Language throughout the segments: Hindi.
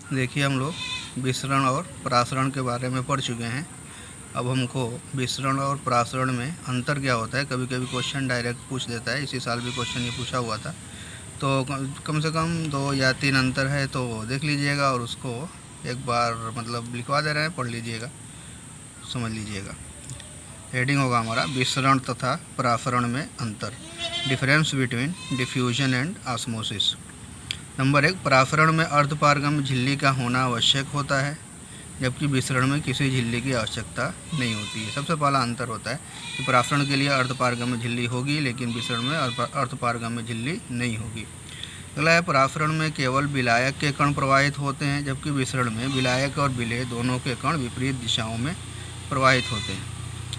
देखिए हम लोग विसरण और परासरण के बारे में पढ़ चुके हैं। अब हमको विसरण और परासरण में अंतर क्या होता है, कभी कभी क्वेश्चन डायरेक्ट पूछ देता है। इसी साल भी क्वेश्चन ये पूछा हुआ था, तो कम से कम 2 या 3 अंतर है, तो देख लीजिएगा और उसको एक बार मतलब लिखवा दे रहे हैं, पढ़ लीजिएगा, समझ लीजिएगा। हेडिंग होगा हमारा विसरण तथा परासरण में अंतर, difference between diffusion and osmosis. Number 1, परासरण में अर्धपारगम्य झिल्ली का होना आवश्यक होता है, जबकि विसरण में किसी झिल्ली की आवश्यकता नहीं होती है। सबसे पहला अंतर होता है कि परासरण के लिए अर्धपारगम्य झिल्ली होगी, लेकिन विसरण में अर्धपारगम्य झिल्ली नहीं होगी। अगला है, परासरण में केवल विलायक के कण प्रवाहित होते हैं, जबकि विसरण में विलायक और विलेय दोनों के कण विपरीत दिशाओं में प्रवाहित होते हैं।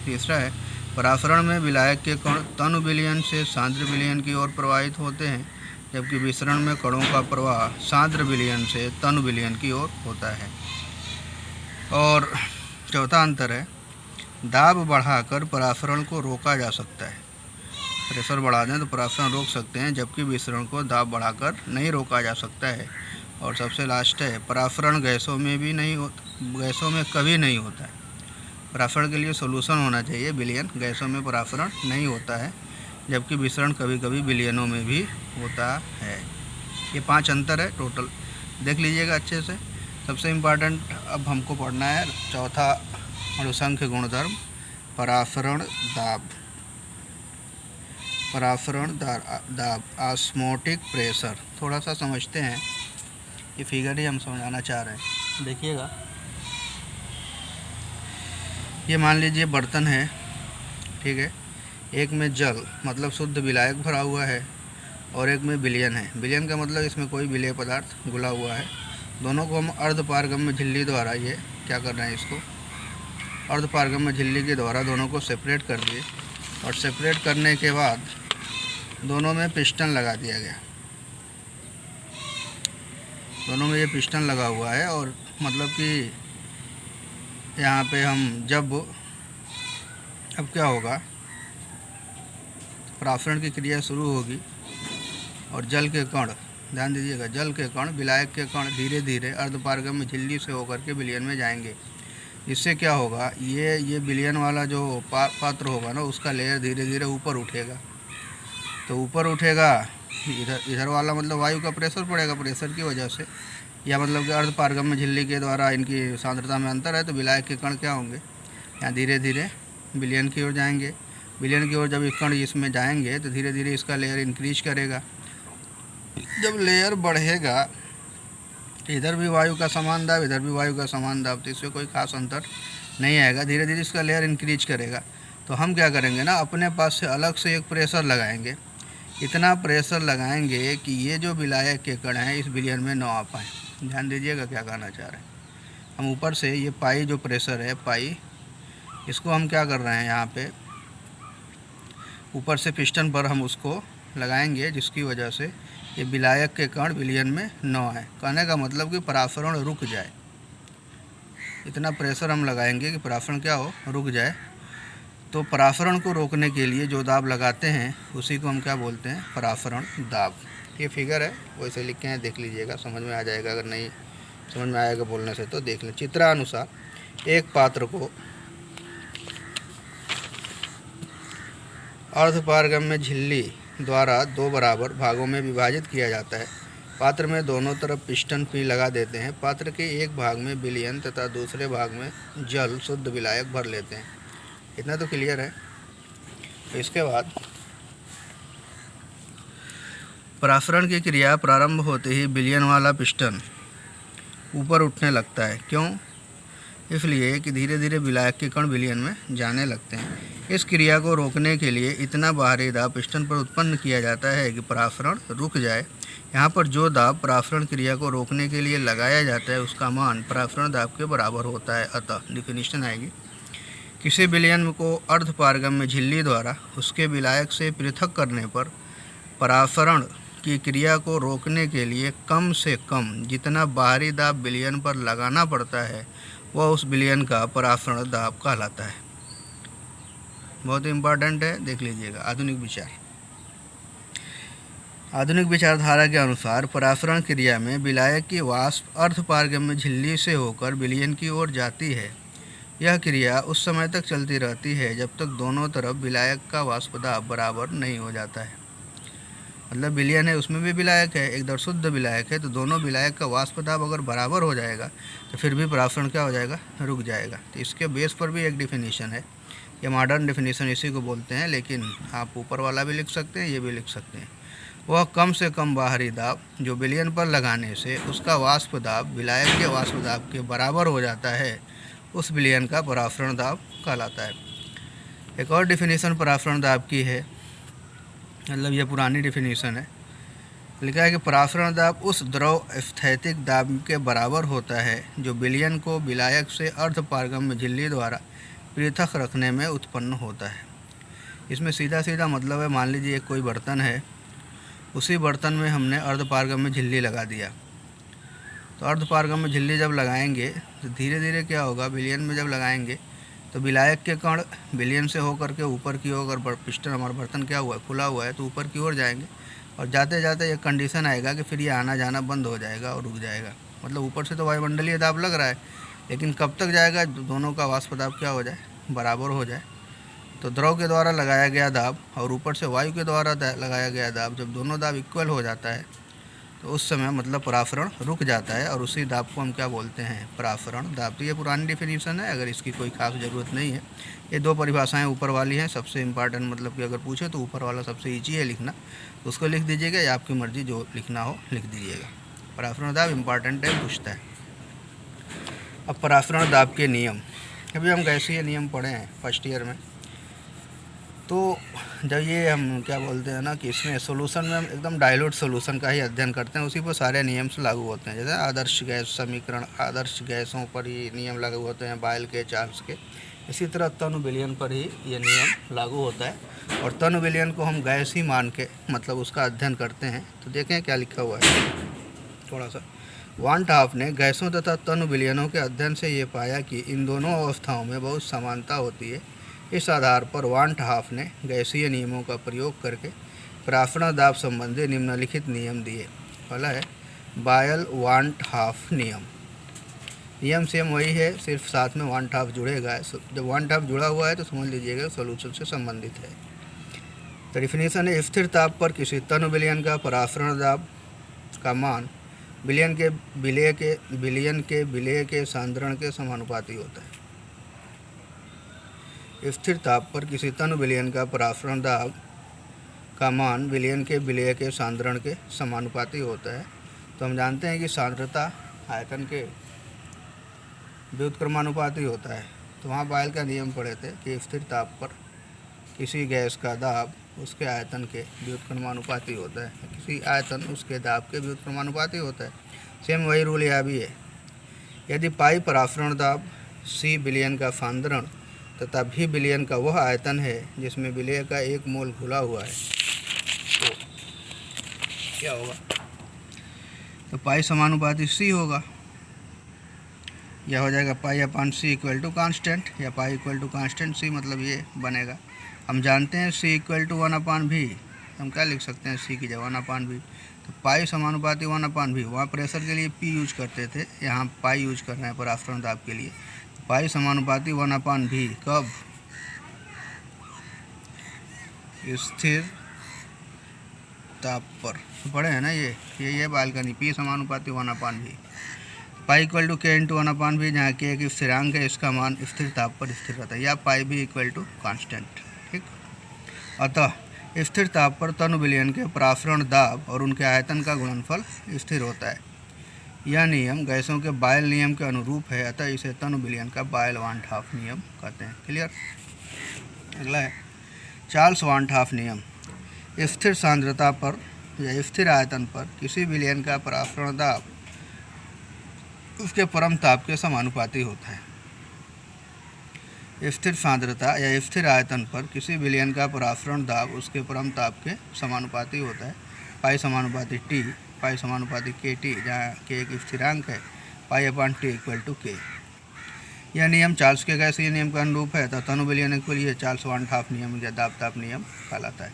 तीसरा है, परासरण में विलायक के कण तनु विलयन से सांद्र विलयन की ओर प्रवाहित होते हैं, जबकि विसरण में कणों का प्रवाह सांद्र विलयन से तनु विलयन की ओर होता है। और चौथा अंतर है, दाब बढ़ाकर परासरण को रोका जा सकता है। प्रेशर बढ़ा दें तो परासरण रोक सकते हैं, जबकि विसरण को दाब बढ़ाकर नहीं रोका जा सकता है। और सबसे लास्ट है, परासरण गैसों में कभी नहीं होता है। परासरण के लिए सोल्यूशन होना चाहिए विलयन, गैसों में परासरण नहीं होता है, जबकि विसरण कभी कभी विलयनों में भी होता है। ये 5 अंतर है टोटल, देख लीजिएगा अच्छे से। सबसे इम्पॉर्टेंट अब हमको पढ़ना है चौथा अणुसंख्य गुणधर्म, परासरण दाब ऑस्मोटिक प्रेशर। थोड़ा सा समझते हैं, ये फिगर ही हम समझाना चाह रहे हैं। देखिएगा, ये मान लीजिए बर्तन है, ठीक है। एक में जल मतलब शुद्ध विलायक भरा हुआ है, और एक में विलयन है। विलयन का मतलब इसमें कोई विलेय पदार्थ घुला हुआ है। दोनों को हम अर्धपारगम्य झिल्ली द्वारा ये क्या कर रहे हैं, इसको अर्धपारगम्य झिल्ली के द्वारा दोनों को सेपरेट कर दिए, और सेपरेट करने के बाद दोनों में पिस्टन लगा दिया गया। दोनों में ये पिस्टन लगा हुआ है, और मतलब कि यहाँ पे हम अब क्या होगा, परासरण की क्रिया शुरू होगी, और जल के कण, ध्यान दीजिएगा, जल के कण विलायक के कण धीरे धीरे अर्धपारगम्य झिल्ली से होकर के विलयन में जाएंगे। इससे क्या होगा, ये विलयन वाला जो पात्र होगा ना, उसका लेयर धीरे धीरे ऊपर उठेगा। तो ऊपर उठेगा, इधर वाला मतलब वायु का प्रेशर पड़ेगा, प्रेशर की वजह से, या मतलब कि अर्धपारगम्य झिल्ली के द्वारा इनकी सांद्रता में अंतर है, तो विलायक के कण क्या होंगे, यहाँ धीरे धीरे विलयन की ओर जाएंगे। विलयन की ओर जब कण इसमें जाएंगे तो धीरे धीरे इसका लेयर इंक्रीज करेगा। जब लेयर बढ़ेगा, इधर भी वायु का समान दाब, इधर भी वायु का समान दाब, तो इसमें कोई खास अंतर नहीं आएगा। धीरे धीरे इसका लेयर इंक्रीज करेगा। तो हम क्या करेंगे ना, अपने पास से अलग से एक प्रेशर लगाएंगे। इतना प्रेशर लगाएंगे कि ये जो विलायक के कण हैं इस विलयन में न आ पाए। ध्यान दीजिएगा क्या कहना चाह रहे हैं हम। ऊपर से ये पाई जो प्रेशर है, पाई, इसको हम क्या कर रहे हैं, यहाँ पे ऊपर से पिस्टन पर हम उसको लगाएंगे, जिसकी वजह से ये विलायक के कण विलयन में न आए। कहने का मतलब कि परासरण रुक जाए। इतना प्रेशर हम लगाएंगे कि परासरण क्या हो, रुक जाए। तो परासरण को रोकने के लिए जो दाब लगाते हैं उसी को हम क्या बोलते हैं, परासरण दाब। ये फिगर है, वैसे लिखे हैं, देख लीजिएगा, समझ में आ जाएगा। अगर नहीं समझ में आएगा बोलने से तो देख लें। चित्रानुसार एक पात्र को अर्धपारगम्य झिल्ली द्वारा 2 बराबर भागों में विभाजित किया जाता है। पात्र में दोनों तरफ पिस्टन पी लगा देते हैं। पात्र के एक भाग में विलयन तथा दूसरे भाग में जल शुद्ध विलायक भर लेते हैं। इतना तो क्लियर है। इसके बाद परासरण की क्रिया प्रारंभ होते ही विलयन वाला पिस्टन ऊपर उठने लगता है। क्यों? इसलिए कि धीरे धीरे विलायक के कण विलयन में जाने लगते हैं। इस क्रिया को रोकने के लिए इतना बाहरी दाब पिस्टन पर उत्पन्न किया जाता है कि परासरण रुक जाए। यहाँ पर जो दाब परासरण क्रिया को रोकने के लिए लगाया जाता है उसका मान परासरण दाब के बराबर होता है। अतः डिफिनीशन आएगी, किसी विलयन को अर्धपारगम्य झिल्ली द्वारा उसके विलायक से पृथक करने पर परासरण की क्रिया को रोकने के लिए कम से कम जितना बाहरी दाब विलयन पर लगाना पड़ता है वह उस विलयन का परासरण दाब कहलाता है। बहुत इम्पॉर्टेंट है, देख लीजिएगा। आधुनिक विचार, आधुनिक विचारधारा के अनुसार परासरण क्रिया में विलायक की वाष्प अर्धपारगम्य झिल्ली से होकर विलयन की ओर जाती है। यह क्रिया उस समय तक चलती रहती है जब तक दोनों तरफ विलायक का वाष्प दाब बराबर नहीं हो जाता है। मतलब विलयन है, उसमें भी विलायक है, एकदम शुद्ध विलायक है, तो दोनों विलायक का वाष्प दाब अगर बराबर हो जाएगा तो फिर भी परासरण क्या हो जाएगा, रुक जाएगा। तो इसके बेस पर भी एक डिफिनीशन है, ये मॉडर्न डिफिनीशन इसी को बोलते हैं, लेकिन आप ऊपर वाला भी लिख सकते हैं, ये भी लिख सकते हैं। वह कम से कम बाहरी दाब जो विलयन पर लगाने से उसका वाष्प दाब विलायक के वाष्प दाब के बराबर हो जाता है, उस विलयन का परासरण दाब कहलाता है। एक और डिफिनीशन परासरण दाब की है, मतलब ये पुरानी डिफिनीशन है। लिखा है कि परासरण दाब उस द्रव स्थैतिक दाब के बराबर होता है जो विलयन को विलायक से अर्धपारगम्य झिल्ली द्वारा पृथक रखने में उत्पन्न होता है। इसमें सीधा सीधा मतलब है, मान लीजिए कोई बर्तन है, उसी बर्तन में हमने अर्धपारगम्य झिल्ली लगा दिया, तो अर्धपारगम्य झिल्ली जब लगाएंगे तो धीरे धीरे क्या होगा, विलयन में जब लगाएंगे तो विलायक के कण विलयन से होकर के ऊपर की ओर, अगर पिस्टन हमारा बर्तन क्या हुआ है, खुला हुआ है, तो ऊपर की ओर जाएंगे और जाते जाते एक कंडीशन आएगा कि फिर ये आना जाना बंद हो जाएगा और रुक जाएगा। मतलब ऊपर से तो वायुमंडलीय दाब लग रहा है, लेकिन कब तक जाएगा, दोनों का वाष्प दाब क्या हो जाए, बराबर हो जाए। तो द्रव के द्वारा लगाया गया दाब और ऊपर से वायु के द्वारा लगाया गया दाब, जब दोनों दाब इक्वल हो जाता है तो उस समय मतलब परासरण रुक जाता है, और उसी दाब को हम क्या बोलते हैं, परासरण दाब। तो ये पुरानी डिफिनीशन है, अगर इसकी कोई खास ज़रूरत नहीं है। ये दो परिभाषाएं ऊपर वाली हैं, सबसे इम्पॉर्टेंट, मतलब कि अगर पूछे तो ऊपर वाला सबसे ईजी है लिखना, तो उसको लिख दीजिएगा, या आपकी मर्ज़ी जो लिखना हो लिख दीजिएगा। परासरण दाब इम्पॉर्टेंट है, पूछता है। अब परासरण दाब के नियम, अभी हम गैसीय नियम पढ़े हैं फर्स्ट ईयर में। तो जब ये हम क्या बोलते हैं ना कि इसमें सोल्यूशन में हम एकदम डाइल्यूट सोल्यूशन का ही अध्ययन करते हैं, उसी पर सारे नियम से लागू होते हैं। जैसे आदर्श गैस समीकरण, आदर्श गैसों पर ही नियम लागू होते हैं, बायल के, चार्ल्स के। इसी तरह तनु विलयन पर ही ये नियम लागू होता है, और तनु विलयन को हम गैस ही मान के मतलब उसका अध्ययन करते हैं। तो देखें क्या लिखा हुआ है थोड़ा सा। वान 't हॉफ ने गैसों तथा तनु विलयनों के अध्ययन से ये पाया कि इन दोनों अवस्थाओं में बहुत समानता होती है। इस आधार पर वान 't हॉफ ने गैसीय नियमों का प्रयोग करके परासरण दाब संबंधी निम्नलिखित नियम दिए। पहला है बायल वान 't हॉफ नियम। नियम सेम वही है, सिर्फ साथ में वान 't हॉफ जुड़ेगा। जब वान 't हॉफ जुड़ा हुआ है तो समझ लीजिएगा सोल्यूशन से संबंधित है। तो डिफिनीशन है, स्थिर ताप पर किसी तनु विलयन का परासरण दाब का मान विलयन के विलेय के सांद्रण के समानुपाती होता है। स्थिर ताप पर किसी तनु विलयन का परासरण दाब का मान विलयन के विलेय के सांद्रण के समानुपाती होता है। तो हम जानते हैं कि सांद्रता आयतन के व्युत्क्रमानुपाती होता है। तो वहाँ बायल का नियम पढ़े थे कि स्थिर ताप पर किसी गैस का दाब उसके आयतन के व्युत्क्रमानुपाती होता है, किसी आयतन उसके दाब के व्युत्क्रमानुपाती होता है। सेम वही रूल यहाँ भी है। यदि पाई परासरण दाब, सी विलयन का सांद्रण तथा भी विलयन का वह आयतन है जिसमें विलेय का 1 मोल घुला हुआ है, तो क्या होगा, तो पाई समानुपाती सी होगा। यह हो जाएगा pi upon C equal to constant, या pi equal to constant C, मतलब ये बनेगा। हम जानते हैं सी इक्वल टू 1/v, हम क्या लिख सकते हैं, सी की जगह 1/v। तो पाई समानुपाती 1/v, वहाँ प्रेशर के लिए पी यूज करते थे, यहाँ पाई यूज कर रहे हैं परासरण दाब के लिए। पाई समानुपाती 1/v कब, स्थिर ताप पर। तो पढ़े हैं ना ये बालकनी, पी समानुपाती 1/v। पाई इक्वल टू के इंटू 1/v, जहाँ के एक स्थिरांक है, इसका मान स्थिर ताप पर स्थिर रहता है, या पाई भी इक्वल टू कांस्टेंट। ठीक, अतः स्थिर ताप पर तनु विलयन के परासरण दाब और उनके आयतन का गुणनफल स्थिर होता है। यह नियम गैसों के बायल नियम के अनुरूप है, अतः इसे तनु विलयन का बायल वान 't हॉफ नियम कहते हैं। क्लियर। अगला है चार्ल्स वान 't हॉफ नियम। स्थिर सांद्रता पर या स्थिर आयतन पर किसी विलयन का परासरण दाब उसके परम ताप के समानुपाती होता है। स्थिर सांद्रता या स्थिर आयतन पर किसी विलयन का परासरण दाब उसके परम ताप के समानुपाती होता है। पाई समानुपाती टी, पाई समानुपाती के टी, जहाँ के एक स्थिरांक है, pi upon T equal to K. यह नियम चार्ल्स के गैसीय नियम का अनुरूप है, तथा तनु विलयन के लिए चार्ल्स वान 't हॉफ नियम या दाब ताप नियम कहलाता है।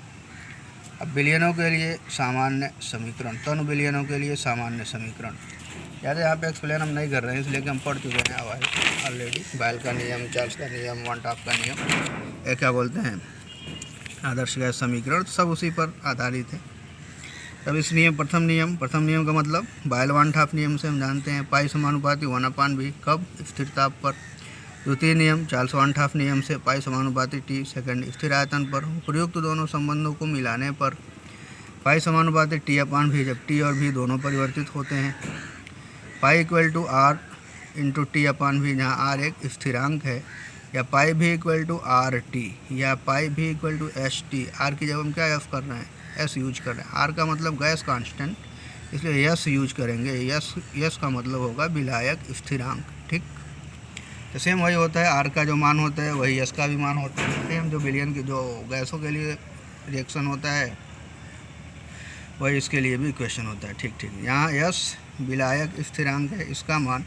अब बिलियनों के लिए सामान्य समीकरण, तनु बिलियनों के लिए सामान्य समीकरण। याद है यहाँ पे एक्सप्लेन हम नहीं कर रहे हैं, इसलिए कि हम पढ़ चुके हैं ऑलरेडी। बायल का नियम, चार्ल्स का नियम, वन टॉप का नियम, ये क्या बोलते हैं, आदर्श गैस समीकरण, सब उसी पर आधारित है। तब इस नियम प्रथम नियम का मतलब बायल वन टॉप नियम से हम जानते हैं पाई समानुपाती 1/v, कब, स्थिर ताप पर। द्वितीय नियम चार्ल्स वन टॉप नियम से पाई समानुपाती t सेकंड स्थिर आयतन पर। उपयुक्त दोनों संबंधों को मिलाने पर पाई समानुपाती t/v, जब t और v दोनों परिवर्तित होते हैं। Pi equal to r into t/v, जहाँ r एक स्थिरांक है, या पाई भी इक्वल टू आर टी, या पाई भी equal to S T. R की जगह हम क्या एफ कर रहे हैं, एस यूज कर रहे हैं। आर का मतलब गैस कांस्टेंट, इसलिए यस यूज करेंगे। यस का मतलब होगा विलायक स्थिरांक। ठीक, तो सेम वही होता है, आर का जो मान होता है वही यस का भी मान होता है। सेम जो बिलियन की जो गैसों के लिए रिएक्शन होता है वही इसके लिए भी इक्वेशन होता है। ठीक, यहाँ यस विलायक स्थिरांक है, इसका मान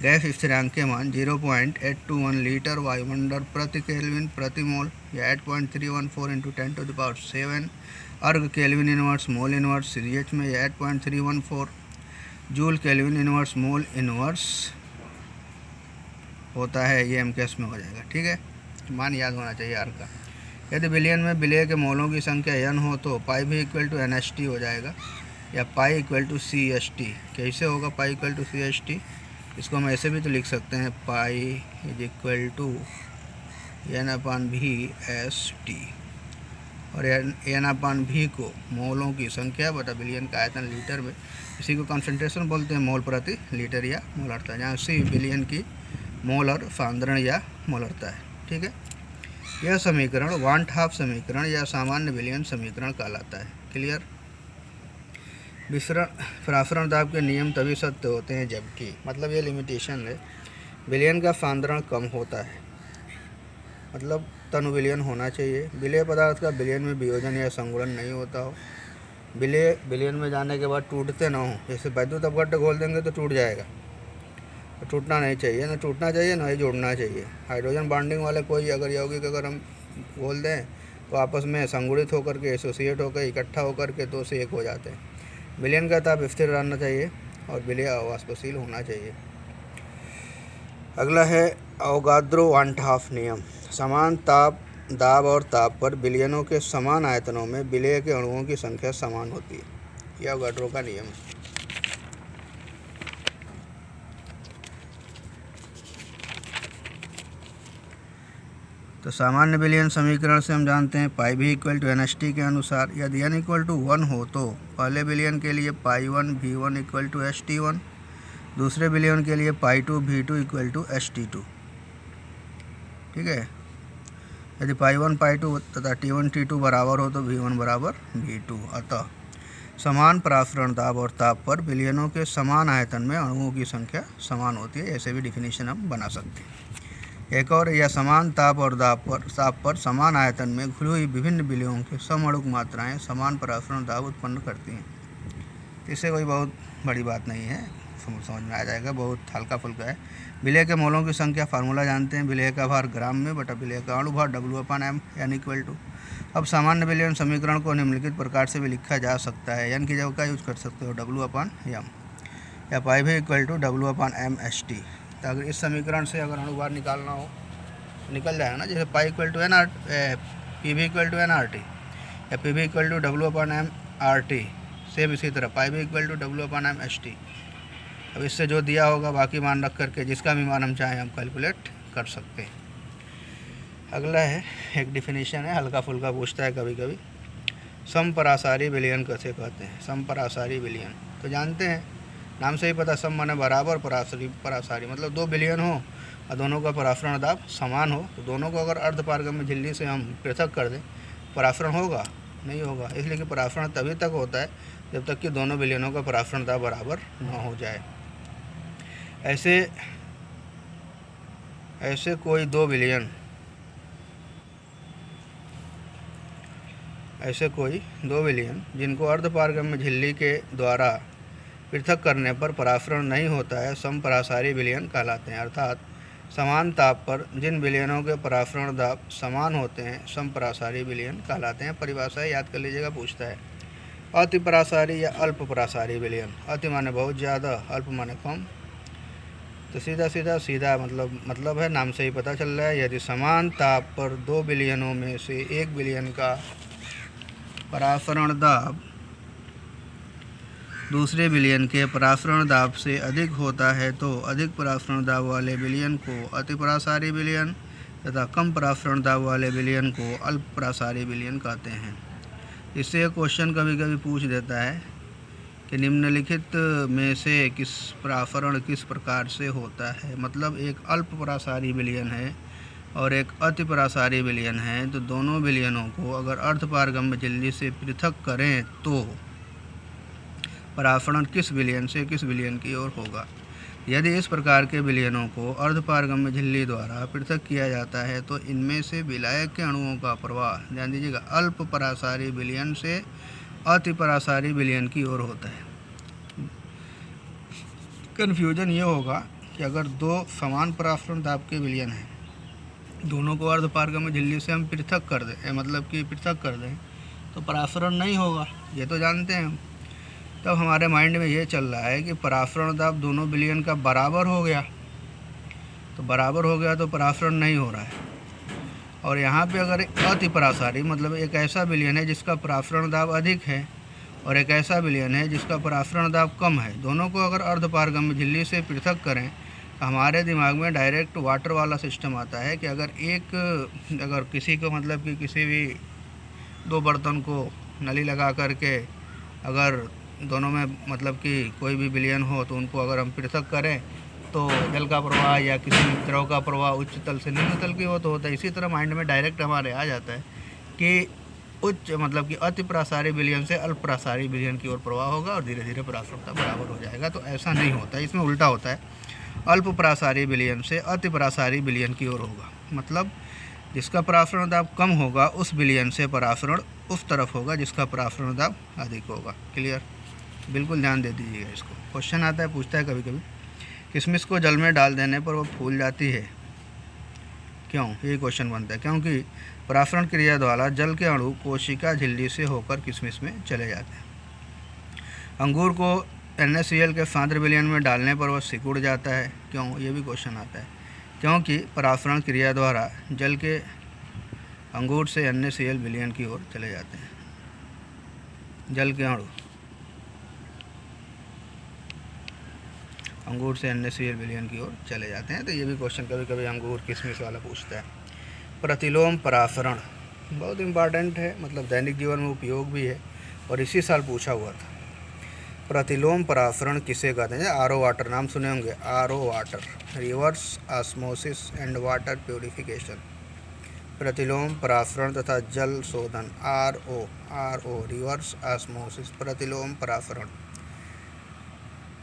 गैस स्थिरांक के मान 0.821 लीटर वायुमंडल प्रति केल्विन प्रति मोल, या 8.314 इंटू 10⁷ अर्ग kelvin inverse mole inverse CH में, या 8.314 joule kelvin inverse mole inverse होता है। ये MKS में हो जाएगा। ठीक है, मान याद होना चाहिए आर का। यदि बिलियन में विलेय के मोलों की संख्या n हो तो पाई भी इक्वल टू NHT हो जाएगा, या पाई इक्वल टू CHT। कैसे होगा पाई इक्वल टू CHT, इसको हम ऐसे भी तो लिख सकते हैं, pi is equal to n/v/ST, और n/v को मोलों की संख्या बटा बिलियन का आयतन लीटर में, इसी को कंसंट्रेशन बोलते हैं, मोल प्रति लीटर या मोलरता, जहाँ C बिलियन की मोलर सांद्रण या मोलरता है। ठीक है, यह समीकरण वन टॉप समीकरण या सामान्य विलयन समीकरण कहलाता है। क्लियर। प्रासरण दाब के नियम तभी सत्य होते हैं जबकि, मतलब ये लिमिटेशन है, विलयन का सांद्रण कम होता है, मतलब तनु विलयन होना चाहिए। विलेय पदार्थ का विलयन में वियोजन या संगुणन नहीं होता हो। विलेय विलयन में जाने के बाद टूटते ना हो, जैसे वैद्युत अपघट्ट घोल देंगे तो टूट जाएगा, तो टूटना नहीं चाहिए, ना टूटना चाहिए ना ही जोड़ना चाहिए। हाइड्रोजन बॉन्डिंग वाले कोई अगर यौगिक अगर हम घोल दें तो आपस में संगुणित होकर के, एसोसिएट होकर, इकट्ठा होकर के 2 से 1 हो जाते हैं। विलयन का ताप स्थिर रहना चाहिए और विलेय अवाष्पशील होना चाहिए। अगला है अवोगाद्रो वन टॉप नियम। समान ताप, दाब और ताप पर विलयनों के समान आयतनों में विलेय के अणुओं की संख्या समान होती है। यह अवोगाद्रो का नियम है। तो सामान्य विलयन समीकरण से हम जानते हैं पाई भी इक्वल टू NHT के अनुसार यदि n इक्वल टू 1 हो तो पहले विलयन के लिए पाई 1 V1 इक्वल टू ST1, दूसरे विलयन के लिए पाई 2 V2 इक्वल टू ST2। ठीक है, यदि पाई 1 पाई 2 तथा T1 T2 बराबर हो तो V1 बराबर V2। अतः समान परासरण दाब और ताप पर विलयनों के समान आयतन में अणुओं की संख्या समान होती है। ऐसे भी डिफिनीशन हम बना सकते हैं। एक और, या समान ताप और ताप पर समान आयतन में घुली हुई विभिन्न विलयों के समअणुक मात्राएं समान परासरण दाब उत्पन्न करती हैं। इससे कोई बहुत बड़ी बात नहीं है, समझ में आ जाएगा, बहुत हल्का फुल्का है। विलेय के मोलों की संख्या फार्मूला जानते हैं, विलेय का भार ग्राम में बटा विलेय का अणु भार W/m n इक्वल टू। अब सामान्य विलयन समीकरण को निम्नलिखित प्रकार से भी लिखा जा सकता है। n की जगह का यूज कर सकते हो W/m, या पाई भी इक्वल टू W/m/ST। तो अगर इस समीकरण से अगर अणुभार निकालना हो तो निकल जाएगा ना, जैसे पाई इक्वल टू पी भी इक्वल टू NRT, या पी भी इक्वल टू W/m/RT। सेम इसी तरह पाई भी इक्वल टू W/m/ST। अब इससे जो दिया होगा बाकी मान रख करके जिसका भी मान हम चाहें हम कैलकुलेट कर सकते हैं। अगला है एक डिफिनीशन है, हल्का फुल्का पूछता है कभी कभी, समपरासारी विलयन कैसे कहते हैं। समपरासारी विलयन तो जानते हैं, नाम से ही पता, सम माने बराबर, परासारी मतलब 2 विलयन हो और दोनों का परासरण दाब समान हो, तो दोनों को अगर अर्धपारगम्य झिल्ली से हम पृथक कर दें, परासरण होगा? नहीं होगा। इसलिए कि परासरण तभी तक होता है जब तक कि दोनों विलयनों का परासरण दाब बराबर न हो जाए। ऐसे कोई दो विलयन जिनको अर्धपारगम्य झिल्ली के द्वारा पृथक करने पर परासरण नहीं होता है, समपरासारी विलयन कहलाते हैं। अर्थात समान ताप पर जिन विलयनों के परासरण दाब समान होते हैं समपरासारी विलयन कहलाते हैं। परिभाषा याद कर लीजिएगा, पूछता है। अति परासारी या अल्प परासारी विलयन। अति माने बहुत ज़्यादा, अल्प माने कम। तो सीधा मतलब है, नाम से ही पता चल रहा है। यदि समान ताप पर दो विलयनों में से एक विलयन का परासरण दाब दूसरे विलयन के परासरण दाब से अधिक होता है तो अधिक परासरण दाब वाले विलयन को अतिपरासारी विलयन तथा कम परासरण दाब वाले विलयन को अल्प परासारी विलयन कहते हैं। इससे क्वेश्चन कभी कभी पूछ देता है कि निम्नलिखित में से किस परासरण किस प्रकार से होता है। मतलब एक अल्प परासारी विलयन है और एक अति परासारी विलयन है, तो दोनों विलयनों को अगर अर्धपारगम्य झिल्ली से पृथक करें तो परासरण किस विलयन से किस विलयन की ओर होगा। यदि इस प्रकार के विलयनों को अर्धपारगम्य झिल्ली द्वारा पृथक किया जाता है तो इनमें से विलायक के अणुओं का प्रवाह, ध्यान दीजिएगा, अल्प परासारी विलयन से अति परासारी विलयन की ओर होता है। कन्फ्यूजन ये होगा कि अगर दो समान परासरण दाब के विलयन हैं, दोनों को अर्धपारगम्य झिल्ली से हम पृथक कर दें, मतलब कि पृथक कर दें, तो परासरण नहीं होगा, ये तो जानते हैं हम। तब हमारे माइंड में ये चल रहा है कि परासरण दाब दोनों विलयन का बराबर हो गया, तो बराबर हो गया तो परासरण नहीं हो रहा है। और यहाँ पे अगर अति परासारी मतलब एक ऐसा विलयन है जिसका परासरण दाब अधिक है और एक ऐसा विलयन है जिसका परासरण दाब कम है, दोनों को अगर अर्धपारगम्य झिल्ली से पृथक करें तो हमारे दिमाग में डायरेक्ट वाटर वाला सिस्टम आता है कि अगर किसी को मतलब कि किसी भी दो बर्तन को नली लगा करके अगर दोनों में मतलब कि कोई भी विलयन हो तो उनको अगर हम पृथक करें तो जल का प्रवाह या किसी द्रव का प्रवाह उच्च तल से निम्न तल की ओर तो होता है। इसी तरह माइंड में डायरेक्ट हमारे आ जाता है कि उच्च मतलब कि अति परासारी विलयन से अल्प परासारी विलयन की ओर प्रवाह होगा और धीरे धीरे परासरणता बराबर हो जाएगा। तो ऐसा नहीं होता है, इसमें उल्टा होता है। अल्प परासारी विलयन से अति परासारी विलयन की ओर होगा, मतलब जिसका परासरण दाब कम होगा उस विलयन से परासरण उस तरफ होगा जिसका परासरण दाब अधिक होगा। क्लियर, बिल्कुल ध्यान दे दीजिएगा इसको। क्वेश्चन आता है, पूछता है कभी कभी, किशमिश को जल में डाल देने पर वो फूल जाती है, क्यों? ये क्वेश्चन बनता है। क्योंकि परासरण क्रिया द्वारा जल के अणु कोशिका झिल्ली से होकर किशमिश में चले जाते हैं। अंगूर को NaCl के सांद्र विलयन में डालने पर वह सिकुड़ जाता है, क्यों? ये भी क्वेश्चन आता है। क्योंकि परासरण क्रिया द्वारा जल के अंगूर से NaCl विलयन की ओर चले जाते हैं। जल के अणु अंगूर से NaCl विलयन की ओर चले जाते हैं। तो ये भी क्वेश्चन कभी कभी अंगूर किशमिश वाला पूछता है। प्रतिलोम परासरण बहुत इम्पॉर्टेंट है, मतलब दैनिक जीवन में उपयोग भी है और इसी साल पूछा हुआ था। प्रतिलोम परासरण किसे कहते हैं? RO वाटर, नाम सुने होंगे, RO water, reverse osmosis and water purification. प्रतिलोम परासरण तथा जल शोधन, RO रिवर्स ऑस्मोसिस, प्रतिलोम परासरण।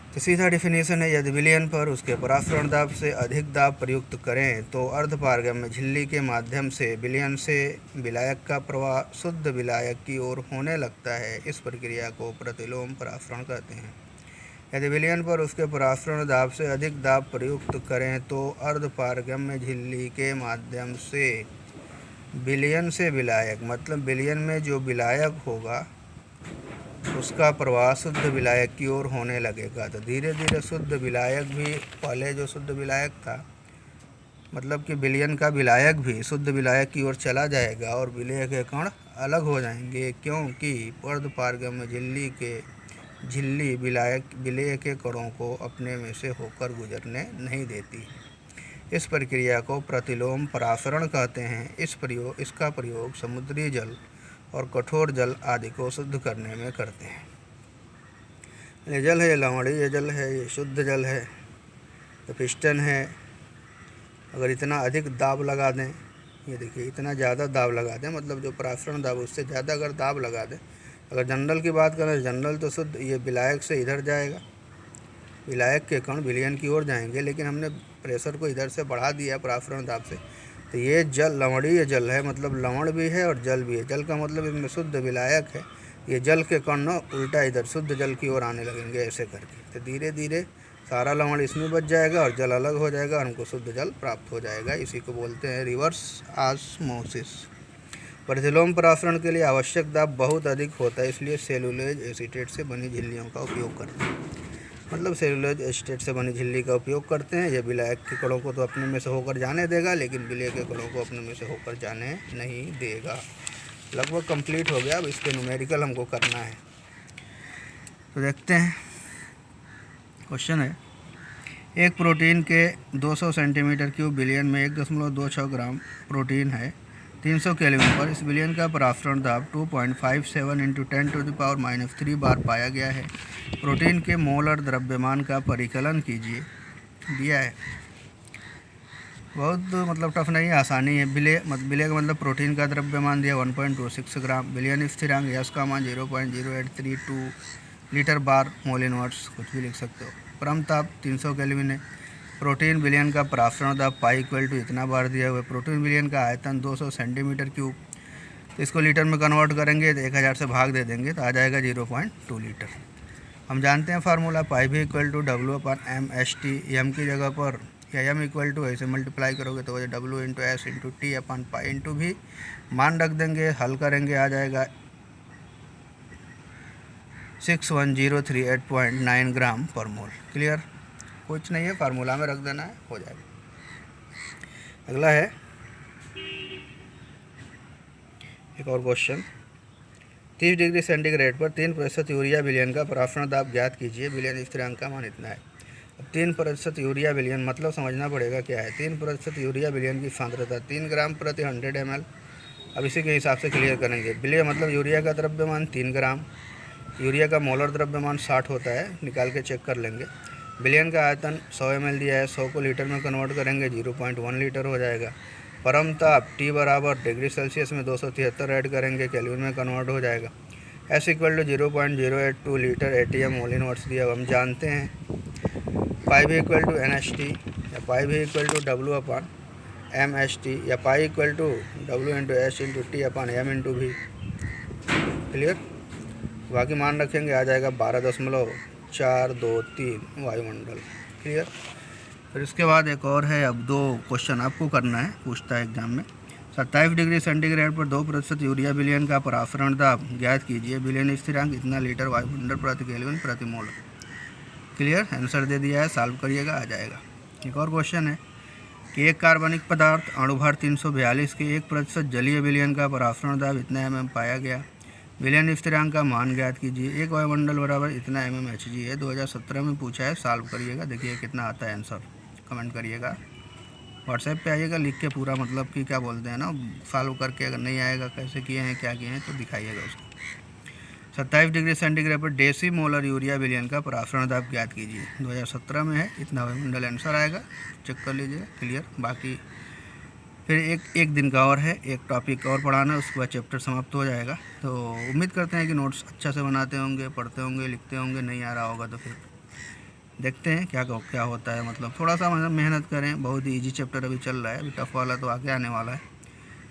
तो सीधा डिफिनेशन है, यदि विलयन पर उसके परासरण दाब से अधिक दाब प्रयुक्त करें तो अर्धपारगम्य झिल्ली के माध्यम से विलयन से विलायक का प्रवाह शुद्ध विलायक की ओर होने लगता है। इस प्रक्रिया को प्रतिलोम परासरण कहते हैं। यदि विलयन पर उसके परासरण दाब से अधिक दाब प्रयुक्त करें तो अर्धपारगम्य झिल्ली के माध्यम से विलयन से विलायक, मतलब विलयन में जो विलायक होगा उसका प्रवाह शुद्ध विलायक की ओर होने लगेगा। तो धीरे धीरे शुद्ध विलायक भी, पहले जो शुद्ध विलायक था मतलब कि विलयन का विलायक भी शुद्ध विलायक की ओर चला जाएगा और विलय के कण अलग हो जाएंगे, क्योंकि अर्धपारगम्य झिल्ली विलय के कणों को अपने में से होकर गुजरने नहीं देती। इस प्रक्रिया को प्रतिलोम परासरण कहते हैं। इसका प्रयोग समुद्री जल और कठोर जल आदि को शुद्ध करने में करते हैं। ये जल है, लवण, ये जल है, ये शुद्ध जल है, तो पिस्टन है। अगर इतना अधिक दाब लगा दें, ये देखिए इतना ज़्यादा दाब लगा दें, मतलब जो परासरण दाब उससे ज़्यादा अगर दाब लगा दें, अगर जनरल की बात करें, जनरल तो शुद्ध ये विलायक से इधर जाएगा, विलायक के कण विलयन की ओर जाएंगे, लेकिन हमने प्रेशर को इधर से बढ़ा दिया परासरण दाब से, तो ये जल लवणीय जल है, मतलब लवण भी है और जल भी है। जल का मतलब इसमें शुद्ध विलायक है, ये जल के कण न उल्टा इधर शुद्ध जल की ओर आने लगेंगे ऐसे करके। तो धीरे धीरे सारा लवण इसमें बच जाएगा और जल अलग हो जाएगा और हमको शुद्ध जल प्राप्त हो जाएगा। इसी को बोलते हैं रिवर्स ऑस्मोसिस। प्रतिलोम परासरण के लिए आवश्यक दाब बहुत अधिक होता है, इसलिए सेलुलोज एसीटेट से बनी झिल्लियों का उपयोग करते हैं। मतलब सेलुलोज एसीटेट से बनी झिल्ली का उपयोग करते हैं। यह विलायक के कणों को तो अपने में से होकर जाने देगा, लेकिन विलेय के कणों को अपने में से होकर जाने नहीं देगा। लगभग कंप्लीट हो गया। अब इसके न्यूमेरिकल हमको करना है, तो देखते हैं। क्वेश्चन है, एक प्रोटीन के 200 सेंटीमीटर क्यूब बिलियन में 1.26 ग्राम प्रोटीन है। 300 केल्विन पर इस बिलियन का परासरण दाब 2.57 × 10⁻³ बार पाया गया है। प्रोटीन के मोलर द्रव्यमान का परिकलन कीजिए। दिया है, बहुत मतलब टफ नहीं, आसानी है। विलेय का मतलब प्रोटीन का द्रव्यमान दिया 1.26 ग्राम। बिलियन स्थिरांक यस का मान 0.0832 लीटर बार मोल इनवर्स, कुछ भी लिख सकते हो। परम ताप 300 केल्विन है। प्रोटीन बिलियन का परासरण दाब पाई इक्वल टू इतना बार दिया हुआ है। प्रोटीन बिलियन का आयतन 200 सेंटीमीटर क्यूब, तो इसको लीटर में कन्वर्ट करेंगे तो 1000 से भाग दे देंगे तो आ जाएगा 0.2 लीटर। हम जानते हैं फार्मूला पाई भी इक्वल टू W/m/T। एम की जगह पर या एम इक्वल टू ऐसे मल्टीप्लाई करोगे तो वह W × S × T/पाई × भी मान रख देंगे, हल करेंगे, आ जाएगा 61038.9 ग्राम पर मोल। क्लियर, कुछ नहीं है, फार्मूला में रख देना है, हो जाएगा। अगला है एक और क्वेश्चन। 30 डिग्री सेंटीग्रेड पर 3% यूरिया विलयन का परासरण दाब ज्ञात कीजिए। विलयन स्थिरांक का मान इतना है। अब 3% यूरिया विलयन मतलब समझना पड़ेगा क्या है। 3% यूरिया विलयन की सांद्रता 3 ग्राम प्रति 100 ml। अब इसी के हिसाब से क्लियर करेंगे। विलय मतलब यूरिया का द्रव्यमान 3 ग्राम, यूरिया का मोलर द्रव्यमान 60 होता है, निकाल के चेक कर लेंगे। विलयन का आयतन 100 ml दिया है, 100 को लीटर में कन्वर्ट करेंगे 0.1 लीटर हो जाएगा। परम ताप T बराबर डिग्री सेल्सियस में 273 ऐड करेंगे, केल्विन में कन्वर्ट हो जाएगा। S equal to 0.082 litre ATM mole inverse दिया। हम जानते हैं पाई भी इक्वल टू NHT या पाई भी इक्वल टू W/m/T या pi equal to W × S × T/m × V। Clear, बाकी मान रखेंगे, आ जाएगा 12.423 वायुमंडल। क्लियर। फिर इसके बाद एक और है, अब 2 क्वेश्चन आपको करना है, पूछता है एग्जाम में। 27 डिग्री सेंटीग्रेड पर 2% यूरिया विलयन का परासरण दाब ज्ञात कीजिए। विलयन स्थिरांक इतना लीटर वायुमंडल प्रति केल्विन प्रति मोल। क्लियर, आंसर दे दिया है, सॉल्व करिएगा, आ जाएगा। एक और क्वेश्चन है कि एक कार्बनिक पदार्थ अणुभार 342 के 1% जलीय विलयन का परासरण दाब इतना mm पाया गया। विलयन स्थिरांक का मान ज्ञात कीजिए। एक वायुमंडल बराबर इतना mmHg है। 2017 में पूछा है, सॉल्व करिएगा, देखिए कितना आता है आंसर, कमेंट करिएगा। व्हाट्सएप पे आइएगा, लिख के पूरा मतलब कि क्या बोलते हैं ना, सॉल्व करके, अगर नहीं आएगा कैसे किए हैं क्या किए हैं तो दिखाइएगा उसको। 27 डिग्री सेंटीग्रेड पर डेसी मोलर यूरिया विलयन का परासरण दाब ज्ञात कीजिए। 2017 में है, इतना वायुमंडल आंसर आएगा, चेक कर लीजिएगा। क्लियर, बाकी फिर एक दिन का और है, एक टॉपिक और पढ़ाना, उसके बाद चैप्टर समाप्त हो जाएगा। तो उम्मीद करते हैं कि नोट्स अच्छा से बनाते होंगे, पढ़ते होंगे, लिखते होंगे। नहीं आ रहा होगा तो फिर देखते हैं क्या होता है। मतलब थोड़ा सा मेहनत करें, बहुत ही ईजी चैप्टर अभी चल रहा है, अभी टफ वाला तो आगे आने वाला है।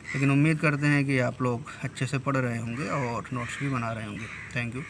लेकिन उम्मीद करते हैं कि आप लोग अच्छे से पढ़ रहे होंगे और नोट्स भी बना रहे होंगे। Thank you.